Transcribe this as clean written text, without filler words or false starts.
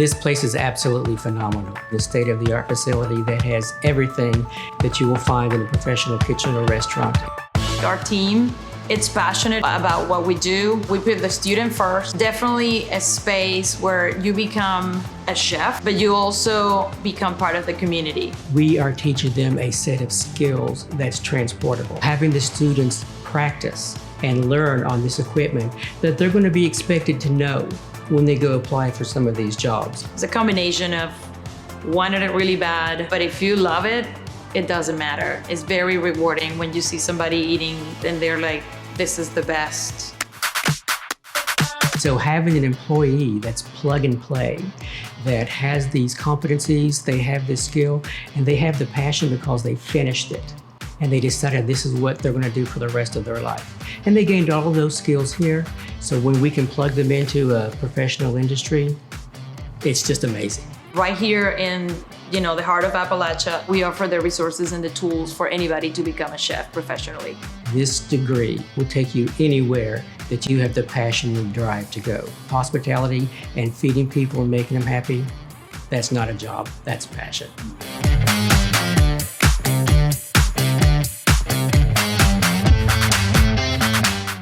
This place is absolutely phenomenal. The state-of-the-art facility that has everything that you will find in a professional kitchen or restaurant. Our team, it's passionate about what we do. We put the student first. Definitely a space where you become a chef, but you also become part of the community. We are teaching them a set of skills that's transportable. Having the students practice and learn on this equipment that they're going to be expected to know when they go apply for some of these jobs. It's a combination of wanting it really bad, but if you love it, it doesn't matter. It's very rewarding when you see somebody eating and they're like, this is the best. So having an employee that's plug and play, that has these competencies, they have this skill, and they have the passion because they finished it. And they decided this is what they're going to do for the rest of their life. And they gained all of those skills here. So when we can plug them into a professional industry, it's just amazing. Right here in the heart of Appalachia, we offer the resources and the tools for anybody to become a chef professionally. This degree will take you anywhere that you have the passion and drive to go. Hospitality and feeding people and making them happy, that's not a job, that's passion.